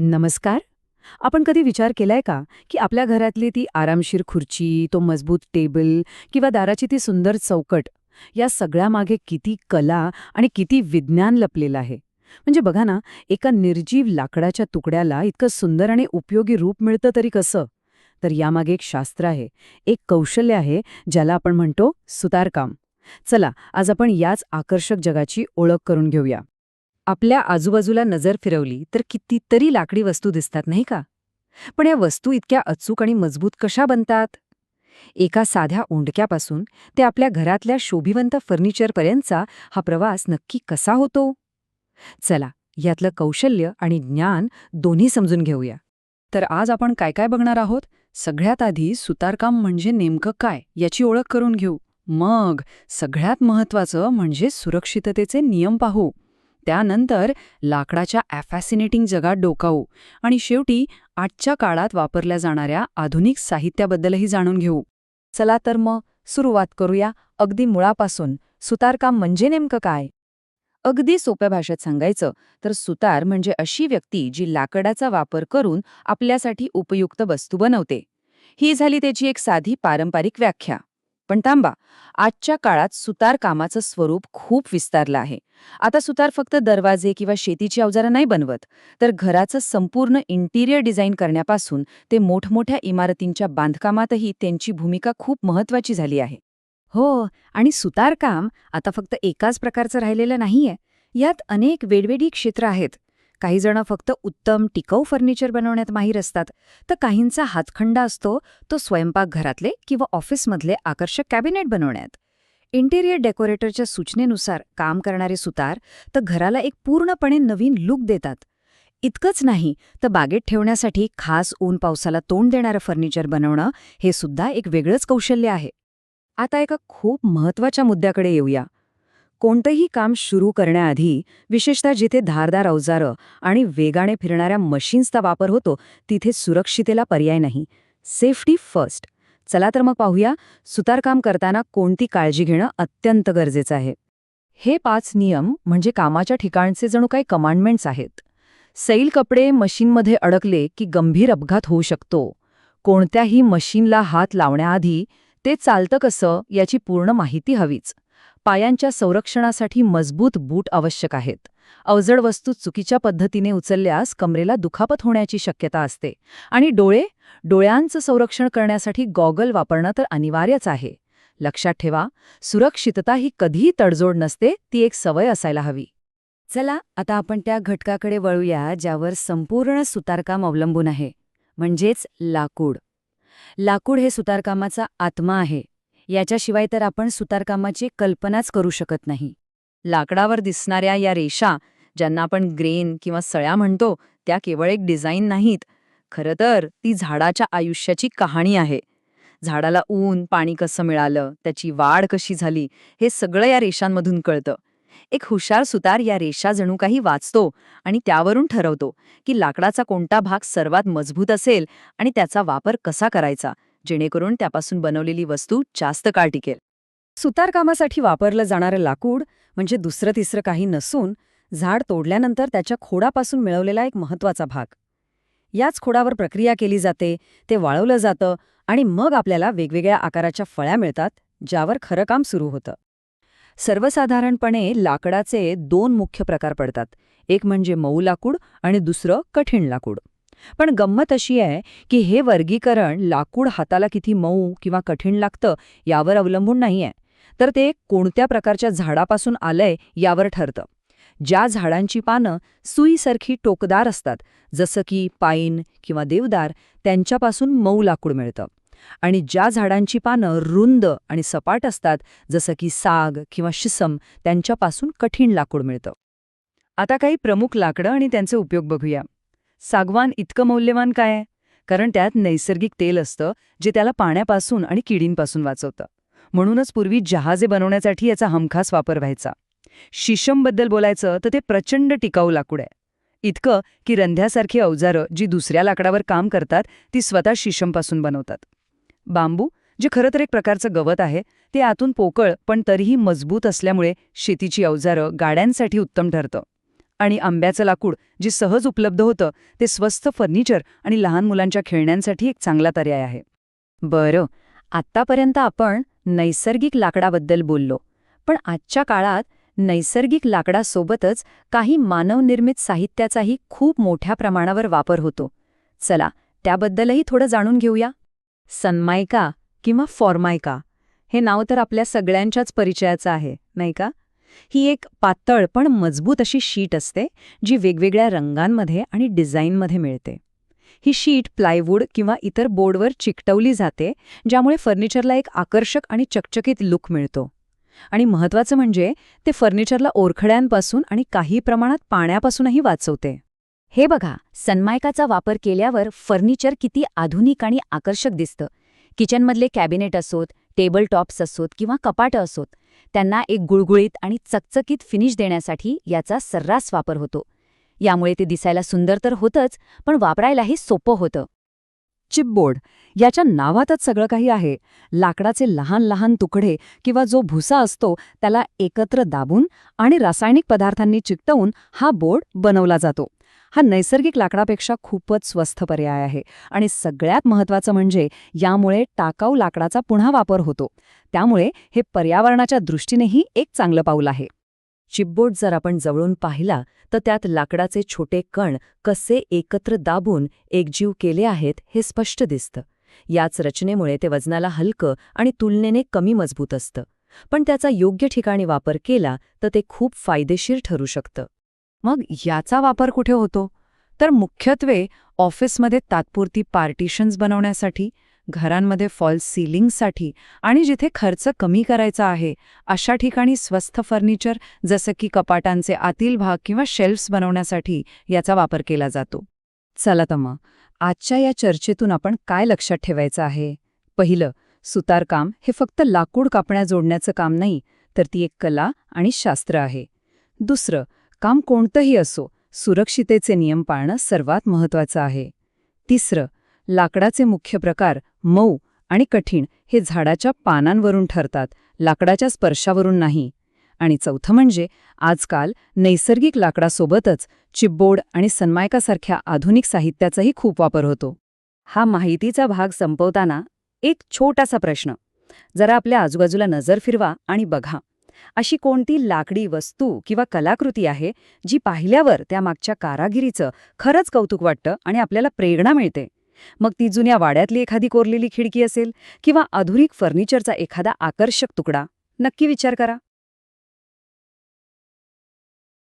नमस्कार. आपण कधी विचार केलाय का की आपल्या घरातली ती आरामशीर खुर्ची, तो मजबूत टेबल किंवा दाराची ती सुंदर चौकट, या सगळ्यामागे किती कला आणि किती विज्ञान लपलेलं आहे. म्हणजे बघा ना, एका निर्जीव लाकडाच्या तुकड्याला इतकं सुंदर आणि उपयोगी रूप मिळतं तरी कसं? तर यामागे एक शास्त्र आहे, एक कौशल्य आहे, ज्याला आपण म्हणतो सुतारकाम. चला, आज आपण याच आकर्षक जगाची ओळख करून घेऊया. आपल्या आजूबाजूला नजर फिरवली तर कितीतरी लाकडी वस्तू दिसतात, नाही का? पण या वस्तू इतक्या अचूक आणि मजबूत कशा बनतात? एका साध्या ओंडक्यापासून ते आपल्या घरातल्या शोभिवंत फर्निचरपर्यंतचा हा प्रवास नक्की कसा होतो? चला, यातलं कौशल्य आणि ज्ञान दोन्ही समजून घेऊया. तर आज आपण काय काय बघणार आहोत? सगळ्यात आधी सुतारकाम म्हणजे नेमकं काय याची ओळख करून घेऊ. मग सगळ्यात महत्त्वाचं म्हणजे सुरक्षिततेचे नियम पाहू. त्यानंतर लाकडाच्या फॅसिनेटिंग जगात डोकावू आणि शेवटी आजच्या काळात वापरल्या जाणाऱ्या आधुनिक साहित्याबद्दलही जाणून घेऊ. चला तर मग सुरुवात करूया अगदी मुळापासून. सुतारकाम म्हणजे नेमकं काय? अगदी सोप्या भाषेत सांगायचं तर सुतार म्हणजे अशी व्यक्ती जी लाकडाचा वापर करून आपल्यासाठी उपयुक्त वस्तू बनवते. ही झाली त्याची एक साधी पारंपरिक व्याख्या. पण थांबा, आजच्या काळात सुतार कामाचं स्वरूप खूप विस्तारलं आहे. आता सुतार फक्त दरवाजे किंवा शेतीची अवजारं नाही बनवत, तर घराचं संपूर्ण इंटिरियर डिझाईन करण्यापासून ते मोठमोठ्या इमारतींच्या बांधकामातही त्यांची भूमिका खूप महत्वाची झाली आहे. हो, आणि सुतारकाम आता फक्त एकाच प्रकारचं राहिलेलं नाहीये. यात अनेक वेगवेगळी क्षेत्र आहेत. काही जण फक्त उत्तम टिकाऊ फर्निचर बनवण्यात माहीर असतात, तर काहींचा हातखंडा असतो तो स्वयंपाकघरातले किंवा ऑफिसमधले आकर्षक कॅबिनेट बनवण्यात. इंटिरियर डेकोरेटरच्या सूचनेनुसार काम करणारे सुतार तर घराला एक पूर्णपणे नवीन लुक देतात. इतकंच नाही, तर बागेत ठेवण्यासाठी खास ऊन पावसाला तोंड देणारं फर्निचर बनवणं हे सुद्धा एक वेगळंच कौशल्य आहे. आता एका खूप महत्त्वाच्या मुद्द्याकडे येऊया. कोणतंही काम सुरू करण्याआधी, विशेषतः जिथे धारदार अवजारं आणि वेगाने फिरणाऱ्या मशीन्सचा वापर होतो, तिथे सुरक्षितेला पर्याय नाही. Safety first. चला तर मग पाहूया, सुतारकाम करताना कोणती काळजी घेणं अत्यंत गरजेचं आहे. हे 5 नियम म्हणजे कामाच्या ठिकाणचे जणू काही कमांडमेंट्स आहेत. सैल कपडे मशीनमध्ये अडकले की गंभीर अपघात होऊ शकतो. कोणत्याही मशीनला हात लावण्याआधी ते चालतं कसं याची पूर्ण माहिती हवीच. पायांच्या संरक्षणासाठी मजबूत बूट आवश्यक आहेत. अवजड वस्तू चुकीच्या पद्धतीने उचलल्यास कमरेला दुखापत होण्याची शक्यता असते. आणि डोळ्यांचं संरक्षण करण्यासाठी गॉगल वापरणं तर अनिवार्यच आहे. लक्षात ठेवा, सुरक्षितता ही कधीही तडजोड नसते, ती एक सवय असायला हवी. चला, आता आपण त्या घटकाकडे वळूया ज्यावर संपूर्ण सुतारकाम अवलंबून आहे, म्हणजेच लाकूड. लाकूड हे सुतारकामाचा आत्मा आहे. याच्याशिवाय तर आपण सुतारकामाची कल्पनाच करू शकत नाही. लाकडावर दिसणाऱ्या या रेषा, ज्यांना आपण ग्रेन किंवा सळ्या म्हणतो, त्या केवळ एक डिझाईन नाहीत. खरं तर ती झाडाच्या आयुष्याची कहाणी आहे. झाडाला ऊन, पाणी कसं मिळालं, त्याची वाढ कशी झाली, हे सगळं या रेषांमधून कळतं. एक हुशार सुतार या रेषा जणू काही वाचतो आणि त्यावरून ठरवतो की लाकडाचा कोणता भाग सर्वात मजबूत असेल आणि त्याचा वापर कसा करायचा, जेणेकरून त्यापासून बनवलेली वस्तू जास्त काळ टिकेल. सुतारकामासाठी वापरलं जाणारं लाकूड म्हणजे दुसरं तिसरं काही नसून, झाड तोडल्यानंतर त्याच्या खोडापासून मिळवलेला एक महत्त्वाचा भाग. याच खोडावर प्रक्रिया केली जाते, ते वाळवलं जातं आणि मग आपल्याला वेगवेगळ्या आकाराच्या फळ्या मिळतात, ज्यावर खरं काम सुरू होतं. सर्वसाधारणपणे लाकडाचे 2 मुख्य प्रकार पडतात. एक म्हणजे मऊ लाकूड आणि दुसरं कठीण लाकूड. पण गंमत अशी आहे की हे वर्गीकरण लाकूड हाताला किती मऊ किंवा कठीण लागतं यावर अवलंबून नाहीये, तर ते कोणत्या प्रकारच्या झाडापासून आलंय यावर ठरतं. ज्या झाडांची पानं सुईसारखी टोकदार असतात, जसं की पाईन किंवा देवदार, त्यांच्यापासून मऊ लाकूड मिळतं. आणि ज्या झाडांची पानं रुंद आणि सपाट असतात, जसं की साग किंवा शिसम, त्यांच्यापासून कठीण लाकूड मिळतं. आता काही प्रमुख लाकडं आणि त्यांचे उपयोग बघूया. सागवान इतकं मौल्यवान काय आहे? कारण त्यात नैसर्गिक तेल असतं, जे त्याला पाण्यापासून आणि किडींपासून वाचवतं. म्हणूनच पूर्वी जहाजे बनवण्यासाठी याचा हमखास वापर व्हायचा. शिशमबद्दल बोलायचं तर ते प्रचंड टिकाऊ लाकूड आहे. इतकं की रंध्यासारखी अवजारं जी दुसऱ्या लाकडावर काम करतात, ती स्वतः शिशमपासून बनवतात. बांबू, जे खरं तर एक प्रकारचं गवत आहे, ते आतून पोकळ पण तरीही मजबूत असल्यामुळे शेतीची अवजारं, गाड्यांसाठी उत्तम ठरतं. आणि आंब्याचं लाकूड जे सहज उपलब्ध होतं ते स्वस्त फर्निचर आणि लहान मुलांच्या खेळण्यांसाठी एक चांगला पर्याय आहे. बरं, आत्तापर्यंत आपण नैसर्गिक लाकडाबद्दल बोललो, पण आजच्या काळात नैसर्गिक लाकडासोबतच काही मानवनिर्मित साहित्याचाही खूप मोठ्या प्रमाणावर वापर होतो. चला, त्याबद्दलही थोडं जाणून घेऊया. सनमायका किंवा फॉर्मायका हे नाव तर आपल्या सगळ्यांच्याच परिचयाचं आहे, नाही का? ही एक पातळ पण मजबूत अशी शीट असते जी वेगवेगळ्या रंगांमध्ये आणि डिझाईनमध्ये मिळते. ही शीट प्लायवूड किंवा इतर बोर्डवर चिकटवली जाते, ज्यामुळे फर्निचरला एक आकर्षक आणि चकचकीत लुक मिळतो. आणि महत्त्वाचं म्हणजे ते फर्निचरला ओरखड्यांपासून आणि काही प्रमाणात पाण्यापासूनही वाचवते. हे बघा, सनमायकाचा वापर केल्यावर फर्निचर किती आधुनिक आणि आकर्षक दिसतं. किचनमधले कॅबिनेट असोत, टेबल टॉप्स असोत किंवा कपाटं असोत, त्यांना एक गुळगुळीत आणि चकचकीत फिनिश देण्यासाठी याचा सर्रास वापर होतो. यामुळे ते दिसायला सुंदर तर होतंच, पण वापरायलाही सोपं होतं. चिपबोर्ड याच्या नावातच सगळं काही आहे. लाकडाचे लहान लहान तुकडे किंवा जो भुसा असतो त्याला एकत्र दाबून आणि रासायनिक पदार्थांनी चिकटवून हा बोर्ड बनवला जातो. हा नैसर्गिक लाकडापेक्षा खूपच स्वस्त पर्याय आहे आणि सगळ्यात महत्त्वाचं म्हणजे यामुळे टाकाऊ लाकडाचा पुन्हा वापर होतो. त्यामुळे हे पर्यावरणाच्या दृष्टीनेही एक चांगलं पाऊल आहे. चिपबोर्ड जर आपण जवळून पाहिला तर त्यात लाकडाचे छोटे कण कसे एकत्र दाबून एकजीव केले आहेत हे स्पष्ट दिसतं. याच रचनेमुळे ते वजनाला हलकं आणि तुलनेने कमी मजबूत असतं. पण त्याचा योग्य ठिकाणी वापर केला तर ते खूप फायदेशीर ठरू शकतं. मग याचा वापर कुठे होतो? तर मुख्यत्वे ऑफिसमध्ये तात्पुरती पार्टिशन्स बनवण्यासाठी, घरांमध्ये फॉल्स सीलिंगसाठी आणि जिथे खर्च कमी करायचा आहे अशा ठिकाणी स्वस्त फर्निचर जसं की कपाटांचे आतील भाग किंवा शेल्फ्स बनवण्यासाठी याचा वापर केला जातो. चला तर मग आजच्या या चर्चेतून आपण काय लक्षात ठेवायचं आहे? पहिलं, सुतारकाम हे फक्त लाकूड कापण्या जोडण्याचं काम नाही, तर ती एक कला आणि शास्त्र आहे. दुसरं, काम कोणतंही असो, सुरक्षितेचे नियम पाळणं सर्वात महत्त्वाचं आहे. तिसरं, लाकडाचे मुख्य प्रकार मऊ आणि कठीण हे झाडाच्या पानांवरून ठरतात, लाकडाच्या स्पर्शावरून नाही. आणि चौथं म्हणजे आजकाल नैसर्गिक लाकडासोबतच चिपबोर्ड आणि सनमायकासारख्या आधुनिक साहित्याचाही खूप वापर होतो. हा माहितीचा भाग संपवताना एक छोटासा प्रश्न. जरा आपल्या आजूबाजूला नजर फिरवा आणि बघा, अशी कोणती लाकडी वस्तू किंवा कलाकृती आहे जी पाहिल्यावर त्यामागच्या कारागिरीचं खरंच कौतुक वाटतं आणि आपल्याला प्रेरणा मिळते? मग ती जुन्या वाड्यातली एखादी कोरलेली खिडकी असेल किंवा आधुनिक फर्निचरचा एखादा आकर्षक तुकडा, नक्की विचार करा.